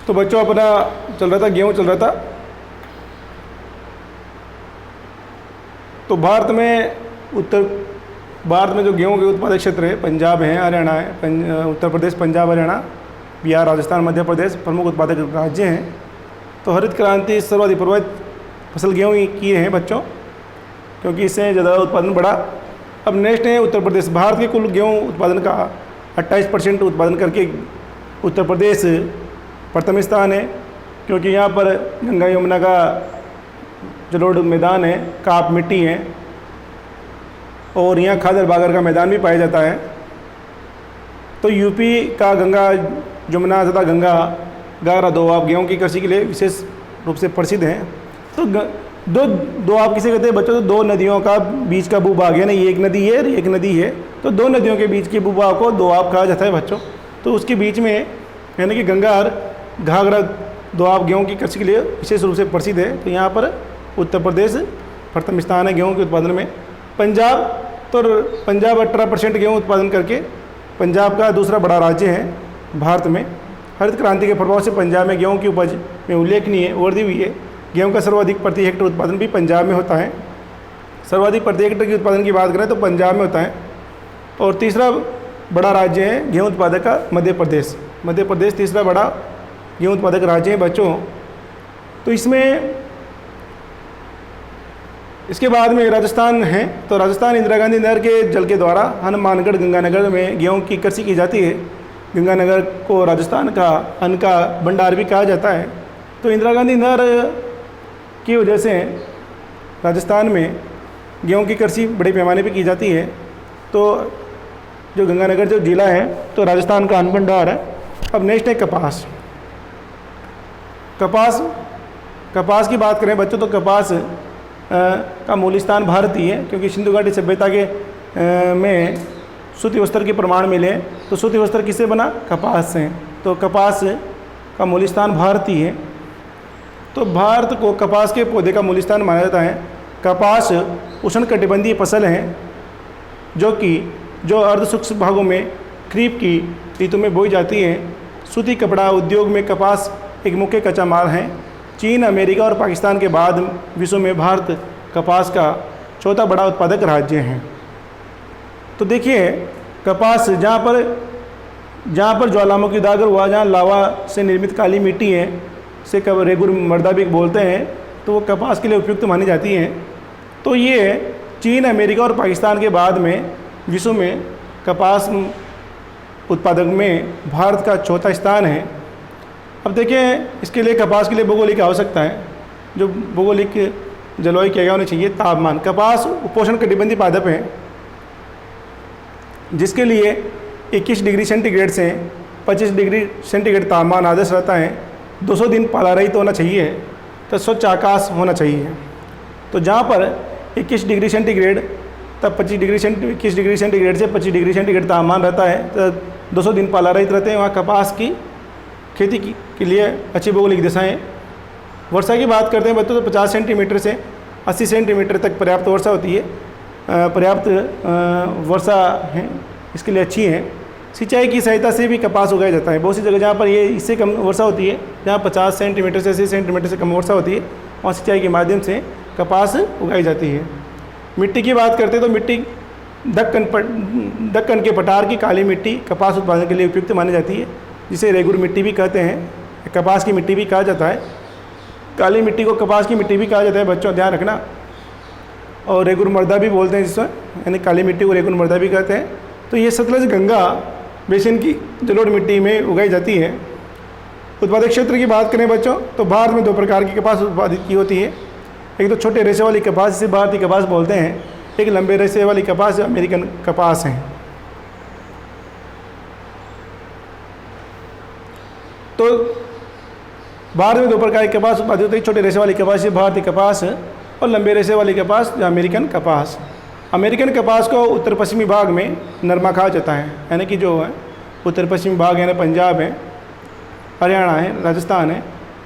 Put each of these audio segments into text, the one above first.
तो बच्चों अपना चल रहा था, गेहूँ चल रहा था। तो भारत में जो गेहूँ के उत्पादक क्षेत्र है, पंजाब है, हरियाणा है, उत्तर प्रदेश, पंजाब, हरियाणा, बिहार, राजस्थान, मध्य प्रदेश प्रमुख उत्पादक राज्य हैं। तो हरित क्रांति सर्वाधिक प्रभावित फसल गेहूँ की है बच्चों, क्योंकि इससे ज़्यादा उत्पादन बढ़ा। अब नेक्स्ट है उत्तर प्रदेश। भारत के कुल गेहूँ उत्पादन का 28% उत्पादन करके उत्तर प्रदेश प्रथम स्थान है, क्योंकि यहाँ पर गंगा यमुना का जलोढ़ मैदान है, काप मिट्टी है, और यहाँ खादर बागर का मैदान भी पाया जाता है। तो यूपी का गंगा जमुना तथा गंगा घाघरा दोआब गेहूँ की कृषि के लिए विशेष रूप से प्रसिद्ध हैं। तो दोआब किसे कहते हैं बच्चों? तो दो नदियों का बीच का भूभाग है ना, ये एक नदी है और एक नदी है, तो दो नदियों के बीच के भूभाग को दोआब कहा जाता है बच्चों। तो उसके बीच में यानी कि गंगा और घाघरा दोआब गेहूँ की कृषि के लिए विशेष रूप से प्रसिद्ध है। तो यहाँ पर उत्तर प्रदेश प्रथम स्थान है गेहूँ के उत्पादन में। पंजाब 18% गेहूँ उत्पादन करके पंजाब का दूसरा बड़ा राज्य है भारत में। हरित क्रांति के प्रभाव से पंजाब में गेहूँ की उपज में उल्लेखनीय वृद्धि हुई है। गेहूँ का सर्वाधिक प्रति हेक्टेयर उत्पादन भी पंजाब में होता है। सर्वाधिक प्रति हेक्टेयर के उत्पादन की बात करें तो पंजाब में होता है। और तीसरा बड़ा राज्य है गेहूँ उत्पादक का मध्य प्रदेश। मध्य प्रदेश तीसरा बड़ा गेहूँ उत्पादक राज्य है बच्चों। तो इसके बाद में राजस्थान है। तो राजस्थान इंदिरा गांधी नहर के जल के द्वारा हनुमानगढ़ गंगानगर में गेहूँ की कृषि की जाती है। गंगानगर को राजस्थान का अन्न का भंडार भी कहा जाता है। तो इंदिरा गांधी नहर की वजह से राजस्थान में गेहूँ की कृषि बड़े पैमाने पर की जाती है। तो जो गंगानगर जो जिला है तो राजस्थान का अन्न भंडार है। अब नेक्स्ट है कपास। कपास की बात करें बच्चों तो कपास का मूल स्थान भारत ही है, क्योंकि सिंधु घाटी सभ्यता के में सूती वस्त्र के प्रमाण मिले। तो सूती वस्त्र किससे बना? कपास से। तो कपास का मूल स्थान भारत ही है। तो भारत को कपास के पौधे का मूल स्थान माना जाता है। कपास उष्णकटिबंधीय फसल है जो अर्ध शुष्क भागों में खरीफ की ऋतु में बोई जाती है। सूती कपड़ा उद्योग में कपास एक मुख्य कच्चा माल है। चीन, अमेरिका और पाकिस्तान के बाद विश्व में भारत कपास का चौथा बड़ा उत्पादक राज्य है। तो देखिए कपास जहाँ पर ज्वालामुखी उजागर हुआ, जहाँ लावा से निर्मित काली मिट्टी है, से रेगुर मर्दा भी बोलते हैं, तो वो कपास के लिए उपयुक्त मानी जाती है। तो ये चीन, अमेरिका और पाकिस्तान के बाद में विश्व में कपास उत्पादक में भारत का चौथा स्थान है। अब देखें इसके लिए कपास के लिए भौगोलिक आवश्यकता है। जो भौगोलिक जलवायु क्या होनी चाहिए? तापमान। कपास उपोष्ण कटिबंधीय पादप है, जिसके लिए 21 डिग्री सेंटीग्रेड से 25 डिग्री सेंटीग्रेड तापमान आदर्श रहता है। 200 दिन पाला रहित होना चाहिए, तो स्वच्छ आकाश होना चाहिए। तो जहाँ पर 21 डिग्री सेंटीग्रेड तब 21 डिग्री सेंटीग्रेड से 25 डिग्री सेंटीग्रेड तापमान रहता है, तो 200 दिन पाला रहित रहते हैं। वहाँ कपास की खेती के लिए अच्छी भौगोलिक दिशाएं। वर्षा की बात करते हैं बच्चों तो 50 सेंटीमीटर से 80 सेंटीमीटर तक पर्याप्त वर्षा होती है। पर्याप्त वर्षा है इसके लिए अच्छी है। सिंचाई की सहायता से भी कपास उगाया जाता है। बहुत सी जगह जहाँ पर ये इससे कम वर्षा होती है, जहाँ 50 सेंटीमीटर से 80 सेंटीमीटर से कम वर्षा होती है, वहाँ सिंचाई के माध्यम से कपास उगाई जाती है। मिट्टी की बात करते हैं तो मिट्टी दक्कन के पठार की काली मिट्टी कपास उत्पादन के लिए उपयुक्त मानी जाती है, जिसे रेगुर मिट्टी भी कहते हैं, कपास की मिट्टी भी कहा जाता है। काली मिट्टी को कपास की मिट्टी भी कहा जाता है बच्चों, ध्यान रखना। और रेगुर मर्दा भी बोलते हैं जिसमें, यानी काली मिट्टी को रेगुर मर्दा भी कहते हैं। तो ये सतलज गंगा बेसिन की जलोढ़ मिट्टी में उगाई जाती है। उत्पादक क्षेत्र की बात करें बच्चों तो भारत में 2 प्रकार की कपास उत्पादित की होती है। एक तो छोटे रेशे वाली कपास, जिसे भारतीय कपास बोलते हैं। एक लंबे रेशे वाली कपास अमेरिकन कपास है। तो भारत में 2 प्रकार की कपास उत्पादित होती है। छोटे रेशे वाली कपास भारतीय कपास और लंबे रेशे वाली कपास अमेरिकन कपास। अमेरिकन कपास को उत्तर पश्चिमी भाग में नरमा कहा जाता है, यानी कि जो है उत्तर पश्चिमी भाग है, पंजाब है, हरियाणा है, राजस्थान है,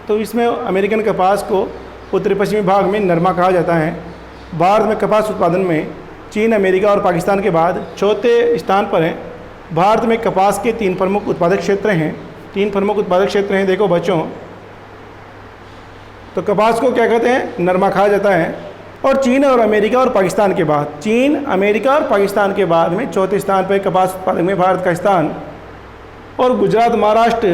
तो इसमें अमेरिकन कपास को उत्तर पश्चिमी भाग में नरमा कहा जाता है। भारत में कपास उत्पादन में चीन, अमेरिका और पाकिस्तान के बाद चौथे स्थान पर है। भारत में कपास के 3 प्रमुख उत्पादक क्षेत्र हैं। 3 प्रमुख उत्पादक क्षेत्र हैं। देखो बच्चों, तो कपास को क्या कहते हैं, नरमा कहा जाता है। और चीन और अमेरिका और पाकिस्तान के बाद, चीन, अमेरिका और पाकिस्तान के बाद में चौथे स्थान पर कपास उत्पादक में भारत का स्थान। और गुजरात महाराष्ट्र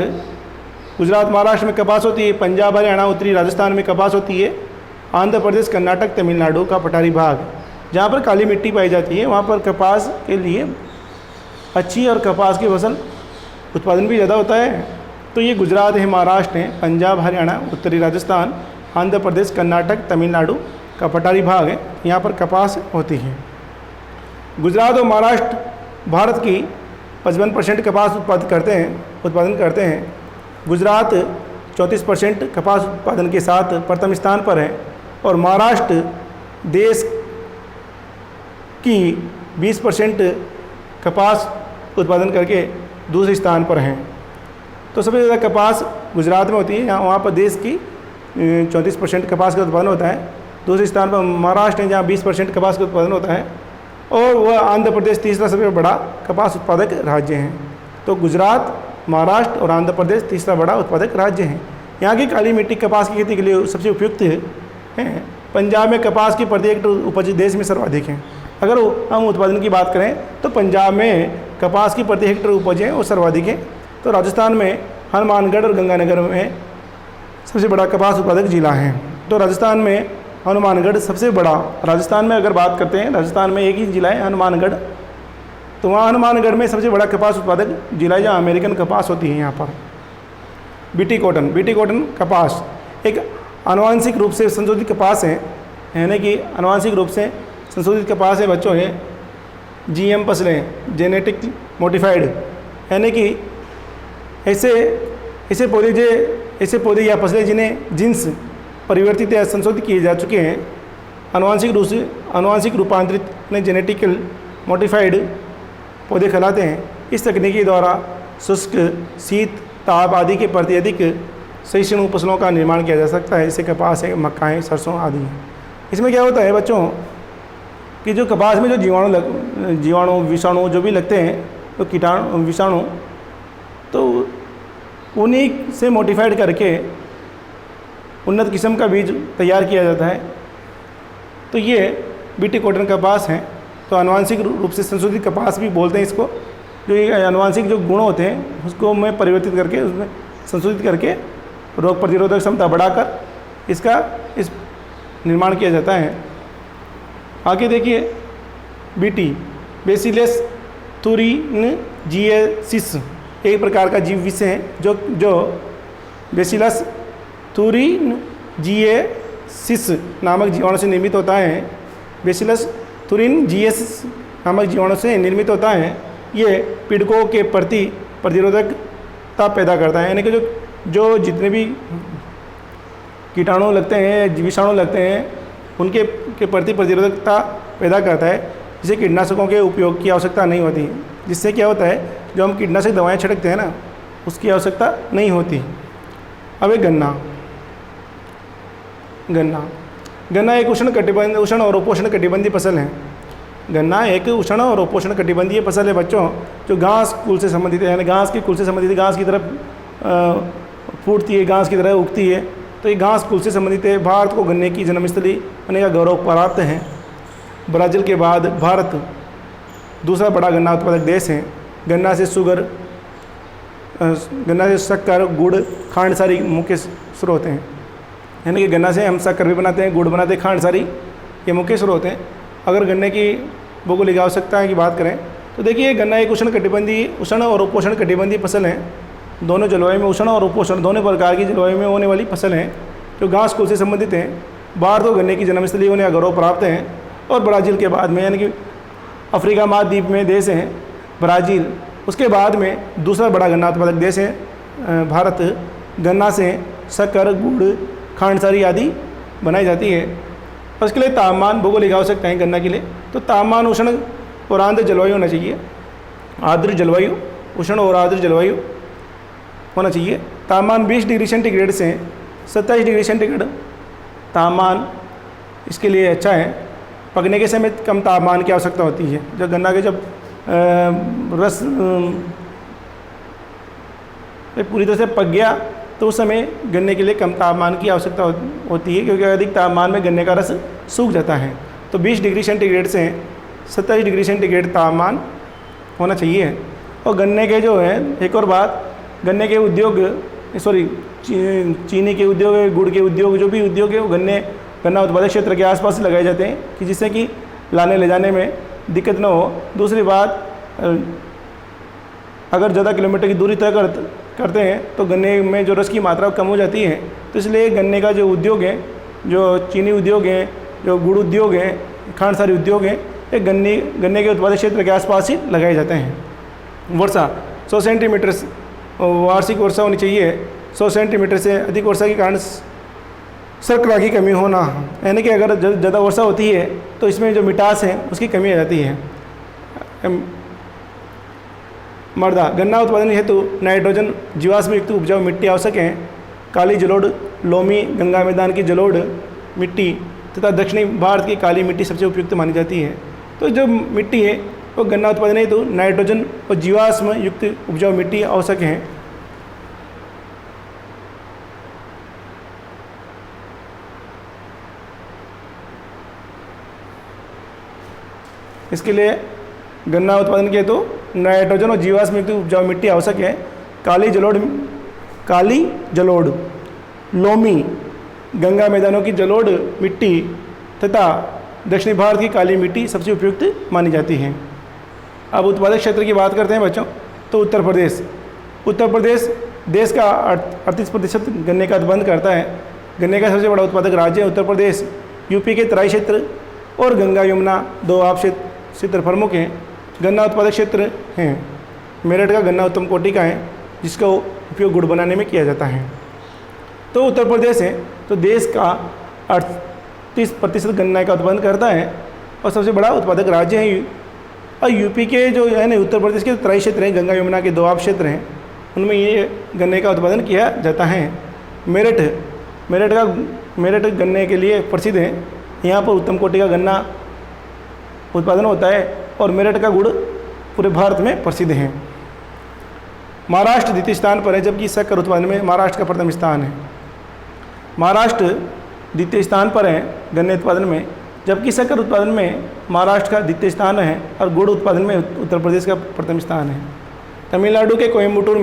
में कपास होती है। पंजाब, हरियाणा, उत्तरी राजस्थान में कपास होती है। आंध्र प्रदेश, कर्नाटक, तमिलनाडु का पठारी भाग, जहाँ पर काली मिट्टी पाई जाती है, वहाँ पर कपास के लिए अच्छी और कपास की फसल उत्पादन भी ज़्यादा होता है। तो ये गुजरात है, महाराष्ट्र है, पंजाब, हरियाणा, उत्तरी राजस्थान, आंध्र प्रदेश, कर्नाटक, तमिलनाडु का पठारी भाग है, यहाँ पर कपास होती है। गुजरात और महाराष्ट्र भारत की 55% कपास उत्पादन करते हैं। गुजरात 34% कपास उत्पादन के साथ प्रथम स्थान पर है और महाराष्ट्र देश की 20% कपास उत्पादन करके दूसरे स्थान पर हैं। तो सबसे ज़्यादा कपास गुजरात में होती है, यहाँ वहाँ पर देश की 34% कपास का उत्पादन होता है। दूसरे स्थान पर महाराष्ट्र है, जहाँ 20% कपास का उत्पादन होता है। और वह आंध्र प्रदेश तीसरा सबसे बड़ा कपास उत्पादक राज्य है। तो गुजरात, महाराष्ट्र और आंध्र प्रदेश तीसरा बड़ा उत्पादक राज्य है। यहाँ की काली मिट्टी कपास की खेती के लिए सबसे उपयुक्त है। पंजाब में कपास की प्रति हेक्टेयर उपज देश में सर्वाधिक है। अगर हम उत्पादन की बात करें तो पंजाब में कपास की प्रति हेक्टेयर उपज है वो सर्वाधिक है। तो राजस्थान में हनुमानगढ़ और गंगानगर में सबसे बड़ा कपास उत्पादक जिला है। तो राजस्थान में हनुमानगढ़ सबसे बड़ा, राजस्थान में अगर बात करते हैं, राजस्थान में एक ही जिला है हनुमानगढ़, तो वहाँ हनुमानगढ़ में सबसे बड़ा कपास उत्पादक जिला है, जहाँ अमेरिकन कपास होती है। यहाँ पर बीटी कॉटन कपास एक आनुवांशिक रूप से संशोधित कपास है, यानी कि आनुवांशिक रूप से संशोधित कपास है बच्चों है। जीएम फसलें, जेनेटिक मॉडिफाइड, यानी कि ऐसे पौधे या फसलें जिन्हें जीन्स परिवर्तित या संशोधित किए जा चुके हैं, आनुवांशिक रूपांतरित ने जेनेटिकल मॉडिफाइड पौधे कहलाते हैं। इस तकनीकी द्वारा शुष्क, शीत, ताप आदि के प्रति अधिक सहिष्णु फसलों का निर्माण किया जा सकता है, जैसे कपास है, मक्काएँ, सरसों आदि। इसमें क्या होता है बच्चों कि जो कपास में जो जीवाणु विषाणु जो भी लगते हैं, तो कीटाणु विषाणु, तो उन्हीं से मॉडिफाइड करके उन्नत किस्म का बीज तैयार किया जाता है। तो ये बीटी कॉटन कपास है। तो आनुवांशिक रूप से संशोधित कपास भी बोलते हैं इसको। जो ये आनुवांशिक जो गुण होते हैं उसको में परिवर्तित करके, उसमें संशोधित करके रोग प्रतिरोधक क्षमता बढ़ाकर इस निर्माण किया जाता है। आगे देखिए, बीटी बेसिलस thuringiensis एक प्रकार का जीव विष है जो बेसिलस thuringiensis नामक जीवाणु से निर्मित होता है। बेसिलस thuringiensis नामक जीवाणु से निर्मित होता है। ये पीड़कों के प्रति प्रतिरोधकता पैदा करता है, यानी कि जो जितने भी कीटाणु लगते हैं, विषाणु लगते हैं, उनके प्रति प्रतिरोधकता पैदा करता है, जिससे कीटनाशकों के उपयोग की आवश्यकता नहीं होती। जिससे क्या होता है, जो हम कीटनाशक दवाएं छिड़कते हैं ना, उसकी आवश्यकता नहीं होती। अब एक गन्ना एक उष्ण और उपोष्ण कटिबंधीय फसल है। गन्ना एक उष्ण और उपोष्ण कटिबंधीय फसल है बच्चों, जो घास कुल से संबंधित है, यानी घास की कुल से संबंधित है। घास की तरफ फूटती है, घास की तरह उगती है, तो ये घास कुल से संबंधित है। भारत को गन्ने की जन्मस्थली होने का गौरव प्राप्त है। ब्राज़ील के बाद भारत दूसरा बड़ा गन्ना उत्पादक देश है। गन्ना से शक्कर, गुड़, खांड सारी मुख्य स्रोत हैं, यानी कि गन्ना से हम शक्कर भी बनाते हैं, गुड़ बनाते हैं, खांड सारी ये मुख्य स्रोत हैं। अगर गन्ने की भौगोलिक आवश्यकता की बात करें तो देखिए, गन्ना एक उष्ण और उपोष्ण कटिबंधीय फसल है। दोनों जलवायु में, उष्ण और उपोष्ण दोनों प्रकार की जलवायु में होने वाली फसल है, जो घास कुल से संबंधित हैं। भारत को गन्ने की जन्मस्थली होने का गौरव प्राप्त है। और ब्राज़ील के बाद में, यानी कि अफ्रीका महाद्वीप में देश है ब्राज़ील, उसके बाद में दूसरा बड़ा गन्ना उत्पादक देश है भारत। गन्ना से शक्कर, गुड़, खांड सारी आदि बनाई जाती है। और उसके लिए तापमान, भौगोलिक आवश्यकता है गन्ना के लिए, तो तापमान उष्ण और आर्द्र जलवायु होना चाहिए। आर्द्र जलवायु, उष्ण और आर्द्र जलवायु होना चाहिए। तापमान 20 डिग्री सेंटीग्रेड से 27 डिग्री सेंटीग्रेड तापमान इसके लिए अच्छा है। पकने के समय कम तापमान की आवश्यकता होती है। जब गन्ना के रस तो पूरी तरह से पक गया तो उस समय गन्ने के लिए कम तापमान की आवश्यकता होती है, क्योंकि अधिक तापमान में गन्ने का रस सूख जाता है। तो 20 डिग्री सेंटीग्रेड से 27 डिग्री सेंटीग्रेड तापमान होना चाहिए। और गन्ने के जो है एक और बात, गन्ने के उद्योग चीनी के उद्योग, गुड़ के उद्योग, जो भी उद्योग है वो गन्ना उत्पादक क्षेत्र के आसपास लगाए जाते हैं कि जिससे कि लाने ले जाने में दिक्कत न हो। दूसरी बात, अगर ज़्यादा किलोमीटर की दूरी तय करते हैं तो गन्ने में जो रस की मात्रा कम हो जाती है। तो इसलिए गन्ने का जो उद्योग है, जो चीनी उद्योग है, जो गुड़ उद्योग है, खांडसारी उद्योग है, ये गन्ने के उत्पादक क्षेत्र के आसपास ही लगाए जाते हैं। वर्षा 100 सेंटीमीटर वार्षिक वर्षा होनी चाहिए। 100 सेंटीमीटर से अधिक वर्षा के कारण शर्करा की कमी होना, यानी कि अगर ज़्यादा वर्षा होती है तो इसमें जो मिठास है उसकी कमी आ जाती है। मृदा, गन्ना उत्पादन हेतु नाइट्रोजन जीवाश्म युक्त उपजाऊ मिट्टी आवश्यक है। काली जलोढ़, लोमी, गंगा मैदान की जलोढ़ मिट्टी तथा दक्षिणी भारत की काली मिट्टी सबसे उपयुक्त मानी जाती है। तो जो मिट्टी है वो गन्ना उत्पादन हेतु नाइट्रोजन और जीवाश्म युक्त उपजाऊ मिट्टी आवश्यक है। इसके लिए गन्ना उत्पादन के हेतु नाइट्रोजन और जीवाश्म युक्त उपजाऊ मिट्टी आवश्यक है। काली जलोढ़, लोमी, गंगा मैदानों की जलोढ़ मिट्टी तथा दक्षिणी भारत की काली मिट्टी सबसे उपयुक्त मानी जाती है। अब उत्पादक क्षेत्र की बात करते हैं बच्चों, तो उत्तर प्रदेश देश का 38% गन्ने का उत्पादन करता है। गन्ने का सबसे बड़ा उत्पादक राज्य है उत्तर प्रदेश। यूपी के तराई क्षेत्र और गंगा यमुना 2 आप क्षेत्र प्रमुख हैं। गन्ना उत्पादक क्षेत्र हैं। मेरठ का गन्ना उत्तम कोटि का है, जिसका उपयोग गुड़ बनाने में किया जाता है। तो उत्तर प्रदेश है तो देश का 38% गन्ना का उत्पादन करता है और सबसे बड़ा उत्पादक राज्य है। और यूपी के जो है ना उत्तर प्रदेश के तराई क्षेत्र हैं, गंगा यमुना के 2 आप क्षेत्र हैं, उनमें ये गन्ने का उत्पादन किया जाता है। मेरठ गन्ने के लिए प्रसिद्ध है। यहाँ पर उत्तम कोटि का गन्ना उत्पादन होता है और मेरठ का गुड़ पूरे भारत में प्रसिद्ध है। महाराष्ट्र द्वितीय स्थान पर है, जबकि शक्कर उत्पादन में महाराष्ट्र का प्रथम स्थान है। महाराष्ट्र द्वितीय स्थान पर है गन्ने उत्पादन में, जबकि शक्कर उत्पादन में महाराष्ट्र का द्वितीय स्थान है और गुड़ उत्पादन में उत्तर प्रदेश का प्रथम स्थान है। तमिलनाडु के कोयम्बटूर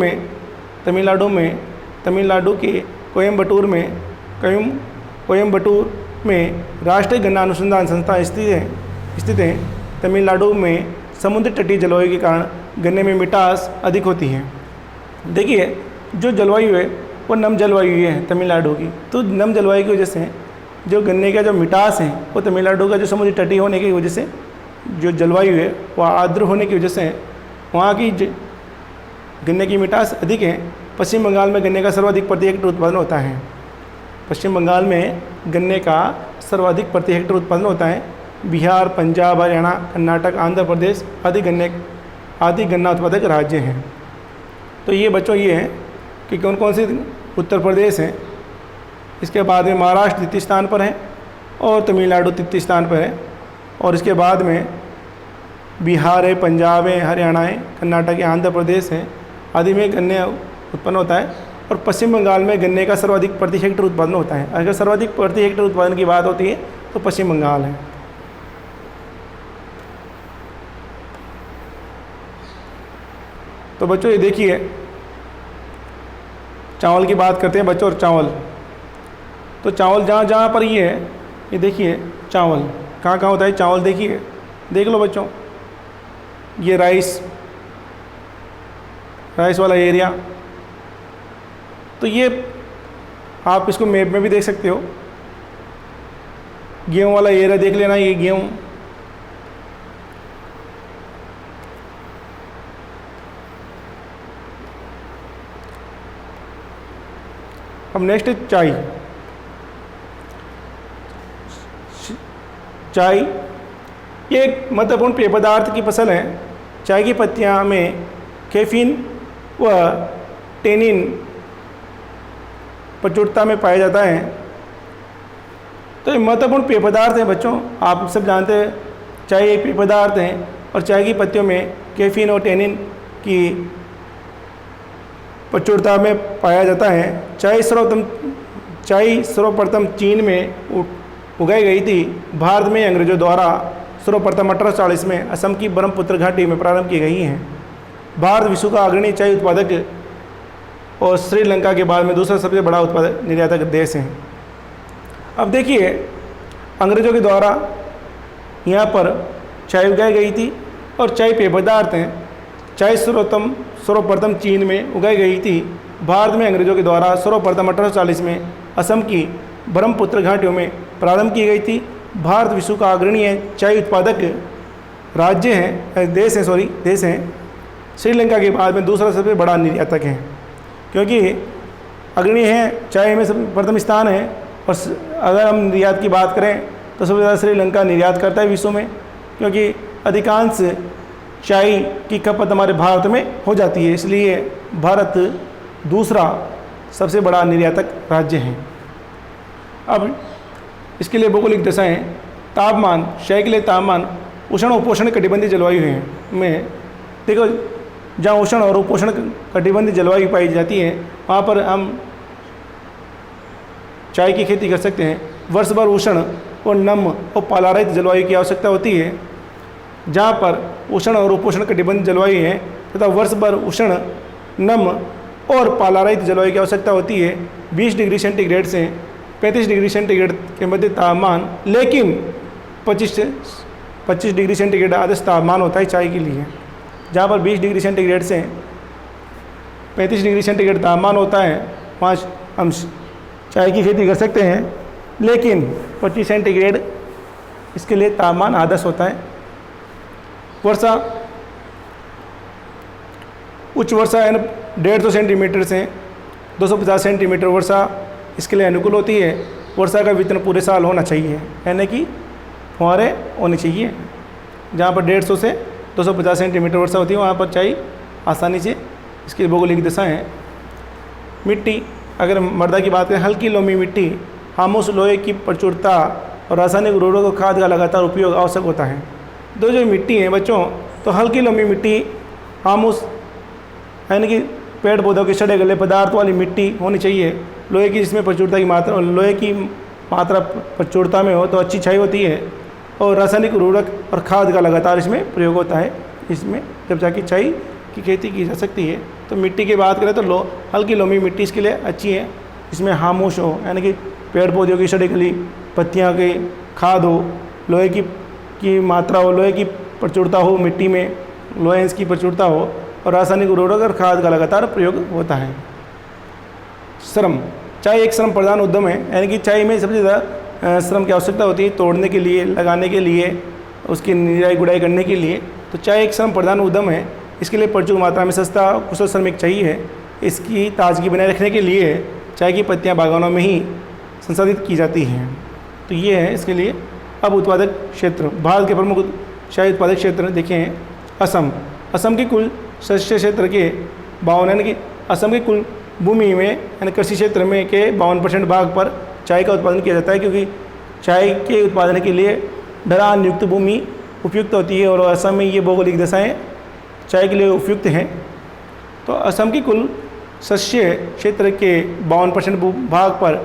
में राष्ट्रीय गन्ना अनुसंधान संस्थान स्थित है। तमिलनाडु में समुद्र तटीय जलवायु के कारण गन्ने में मिठास अधिक होती है। देखिए, जो जलवायु है वो नम जलवायु है तमिलनाडु की। तो नम जलवायु की वजह से जो गन्ने का जो मिठास है वो तमिलनाडु का जो समुद्र तटीय होने की वजह से जो जलवायु है वह आर्द्र होने की वजह से वहाँ की गन्ने की मिठास अधिक है। पश्चिम बंगाल में गन्ने का सर्वाधिक प्रति हेक्टेयर उत्पादन होता है। पश्चिम बंगाल में गन्ने का सर्वाधिक प्रति हेक्टेयर उत्पादन होता है। बिहार, पंजाब, हरियाणा, कर्नाटक, आंध्र प्रदेश आदि गन्ना उत्पादक राज्य हैं। तो ये बच्चों ये हैं कि कौन कौन से उत्तर प्रदेश हैं। इसके बाद में महाराष्ट्र द्वितीय स्थान पर है और तमिलनाडु तृतीय स्थान पर है। और इसके बाद में बिहार है, पंजाब है, हरियाणा है, कर्नाटक है, आंध्र प्रदेश है आदि में गन्ने उत्पन्न होता है। और पश्चिम बंगाल में गन्ने का सर्वाधिक प्रति हेक्टेयर उत्पादन होता है। अगर सर्वाधिक प्रति हेक्टेयर उत्पादन की बात होती है तो पश्चिम बंगाल है। तो बच्चों ये देखिए, चावल की बात करते हैं बच्चों। और तो चावल जहाँ जहाँ पर ये है, ये देखिए चावल कहाँ कहाँ होता है। चावल देखिए, देख लो बच्चों, ये राइस वाला एरिया। तो ये आप इसको मैप में भी देख सकते हो। गेहूँ वाला एरिया देख लेना, ये गेहूँ। अब नेक्स्ट चाय। ये एक महत्वपूर्ण पेय पदार्थ की फसल है। चाय की पत्तियां में कैफीन व टेनिन प्रचुरता में पाया जाता है। तो ये महत्वपूर्ण पेय पदार्थ है बच्चों। आप सब जानते हैं चाय एक पेय पदार्थ है और चाय की पत्तियों में कैफीन और टेनिन की प्रचुरता में पाया जाता है। चाय सर्वप्रथम चीन में उगाई गई थी। भारत में अंग्रेजों द्वारा सर्वप्रथम 1840 में असम की ब्रह्मपुत्र घाटी में प्रारंभ की गई हैं। भारत विश्व का अग्रणी चाय उत्पादक और श्रीलंका के बाद में दूसरा सबसे बड़ा उत्पादक निर्यातक देश है। अब देखिए, अंग्रेजों के द्वारा यहाँ पर चाय उगाई गई थी और चाय पेय पदार्थ हैं। चाय सर्वप्रथम चीन में उगाई गई थी। भारत में अंग्रेजों के द्वारा सर्वप्रथम 1840 में असम की ब्रह्मपुत्र घाटियों में प्रारंभ की गई थी। भारत विश्व का अग्रणी चाय उत्पादक देश हैं। श्रीलंका के बाद में दूसरा सबसे बड़ा निर्यातक है, क्योंकि अग्रणी है चाय में प्रथम स्थान है। और अगर हम निर्यात की बात करें तो सबसे ज़्यादा श्रीलंका निर्यात करता है विश्व में, क्योंकि अधिकांश चाय की खपत हमारे भारत में हो जाती है, इसलिए भारत दूसरा सबसे बड़ा निर्यातक राज्य है। अब इसके लिए भौगोलिक दशाएं, तापमान, चाय के लिए तापमान उष्ण उपोष्ण कटिबंधीय जलवायु है में देखो, जहाँ उष्ण और उपोष्ण कटिबंधीय जलवायु पाई जाती है वहाँ पर हम चाय की खेती कर सकते हैं। वर्ष भर उष्ण और नम और पालारहित जलवायु की आवश्यकता होती है। जहाँ पर उष्ण और उपोष्ण कटिबंधीय जलवायु है तथा वर्ष भर उष्ण, नम और पालारहित जलवायु की आवश्यकता होती है। 20 डिग्री सेंटीग्रेड से 35 डिग्री सेंटीग्रेड के मध्य तापमान, लेकिन 25 डिग्री सेंटीग्रेड आदर्श तापमान होता है चाय के लिए। जहाँ पर 20 डिग्री सेंटीग्रेड से 35 डिग्री सेंटीग्रेड तापमान होता है वहाँ हम चाय की खेती कर सकते हैं, लेकिन 25 सेंटीग्रेड इसके लिए तापमान आदर्श होता है। वर्षा, उच्च वर्षा यानी 150 सेंटीमीटर से 250 सेंटीमीटर वर्षा इसके लिए अनुकूल होती है। वर्षा का वितरण पूरे साल होना चाहिए, यानी कि फुहारें होनी चाहिए। जहाँ पर 150 से 250 सेंटीमीटर वर्षा होती है वहाँ पर चाय आसानी से, इसकी भौगोलिक दशा है। मिट्टी, अगर मृदा की बात करें, हल्की लोमी मिट्टी, खामोश लोहे की प्रचुरता और रासायनिक उर्वरकों और खाद का लगातार उपयोग आवश्यक होता है। दो जो मिट्टी है बच्चों, तो हल्की लोमी मिट्टी, खामोश यानी कि पेड़ पौधों के सड़े गले पदार्थ वाली मिट्टी होनी चाहिए। लोहे की जिसमें प्रचुरता की मात्रा, लोहे की मात्रा प्रचुरता में हो तो अच्छी छाई होती है। और रासायनिक उर्वरक और खाद का लगातार इसमें प्रयोग होता है, इसमें जब जाके चाय की खेती की जा सकती है। तो मिट्टी की बात करें तो हल्की लोमी मिट्टी इसके लिए अच्छी है। इसमें खामोश हो, यानी कि पेड़ पौधों की सड़ी गली पत्तियाँ के खाद हो, लोहे की मात्रा हो, लोहे की प्रचुरता हो मिट्टी में, लोहे की प्रचुरता हो और रासायनिक उर्वरक और खाद का लगातार प्रयोग होता है। श्रम, चाय एक श्रम प्रधान उद्यम है, यानी कि चाय में सबसे ज़्यादा श्रम की आवश्यकता होती है, तोड़ने के लिए, लगाने के लिए, उसकी निराई गुड़ाई करने के लिए। तो चाय एक श्रम प्रधान उद्यम है। इसके लिए प्रचुर मात्रा में सस्ता कुशल श्रमिक चाहिए। इसकी ताजगी बनाए रखने के लिए चाय की पत्तियां बागानों में ही संसाधित की जाती हैं। तो ये है इसके लिए। अब उत्पादक क्षेत्र, भारत के प्रमुख चाय उत्पादक क्षेत्र देखें। असम की कुल शस्य क्षेत्र के 52, यानी कि असम की कुल भूमि में, यानी कृषि क्षेत्र में के 52% भाग पर चाय का उत्पादन किया जाता है, क्योंकि चाय के उत्पादन के लिए ढलान युक्त भूमि उपयुक्त होती है और असम में ये भौगोलिक दशाएँ चाय के लिए उपयुक्त हैं। तो असम की कुल शस्य क्षेत्र के 52% भाग पर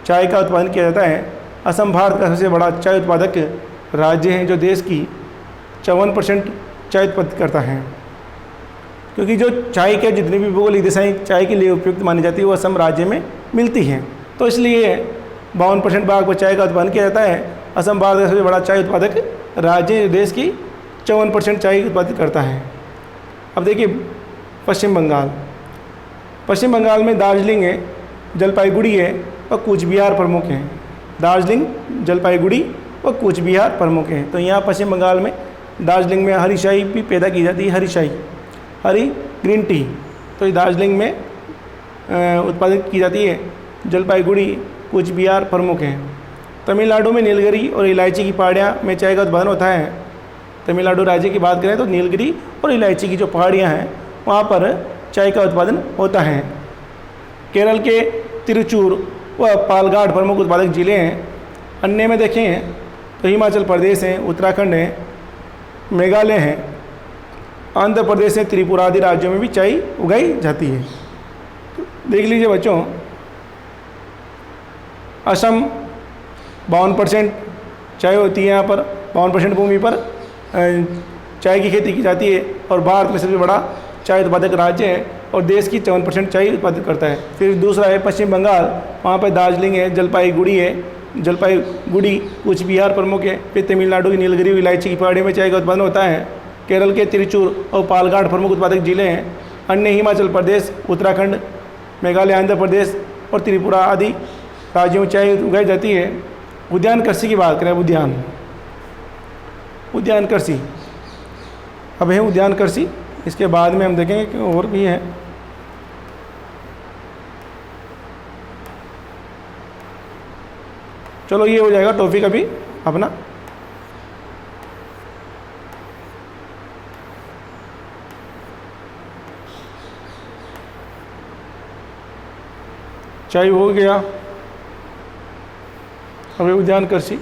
चाय का उत्पादन किया जाता है। असम भारत का सबसे बड़ा चाय उत्पादक राज्य है, जो देश की 54% चाय उत्पादित करता है। क्योंकि जो चाय के जितनी भी भौगोलिक दशाएँ चाय के लिए उपयुक्त मानी जाती है वो असम राज्य में मिलती हैं, तो इसलिए 52% भाग पर चाय का उत्पादन किया जाता है। असम भारत का सबसे बड़ा चाय उत्पादक राज्य है, देश की 54% चाय उत्पादित करता है। अब देखिए पश्चिम बंगाल में दार्जिलिंग है, जलपाईगुड़ी है और कूच बिहार प्रमुख हैं। दार्जिलिंग, जलपाईगुड़ी और कूच बिहार प्रमुख हैं। तो यहाँ पश्चिम बंगाल में दार्जिलिंग में हरी चाय भी पैदा की जाती है, हरी ग्रीन टी, तो ये दार्जिलिंग में उत्पादित की जाती है। जलपाईगुड़ी, कूच बिहार प्रमुख हैं। तमिलनाडु में नीलगिरी और इलायची की पहाड़ियाँ में चाय का उत्पादन होता है। तमिलनाडु राज्य की बात करें तो नीलगिरी और इलायची की जो पहाड़ियाँ हैं वहाँ पर चाय का उत्पादन होता है। केरल के तिरुचूर व पालघाट प्रमुख उत्पादक जिले हैं। अन्य में देखें तो हिमाचल प्रदेश है, उत्तराखंड है, मेघालय है, आंध्र प्रदेश है, त्रिपुरा आदि राज्यों में भी चाय उगाई जाती है। देख लीजिए बच्चों, असम 52% चाय होती है, यहाँ पर 52% भूमि पर चाय की खेती की जाती है और भारत में सबसे बड़ा चाय उत्पादक राज्य है और देश की 54% चाय उत्पादित करता है। फिर दूसरा है पश्चिम बंगाल, वहाँ पर दार्जिलिंग है, जलपाईगुड़ी है, जलपाईगुड़ी कूच बिहार प्रमुख है। फिर तमिलनाडु की नीलगिरी इलायची की पहाड़ी में चाय का उत्पादन होता है। केरल के तिरुचूर और पालघाट प्रमुख उत्पादक जिले हैं। अन्य हिमाचल प्रदेश, उत्तराखंड, मेघालय, आंध्र प्रदेश और त्रिपुरा आदि राज्यों में चाय उगाई जाती है। उद्यान कृषि की बात करें, उद्यान कृषि, अब है उद्यान कृषि, इसके बाद में हम देखेंगे कि और भी है। चलो ये हो जाएगा टॉपिक अभी अपना। चाय हो गया, अभी उद्यान कृषि।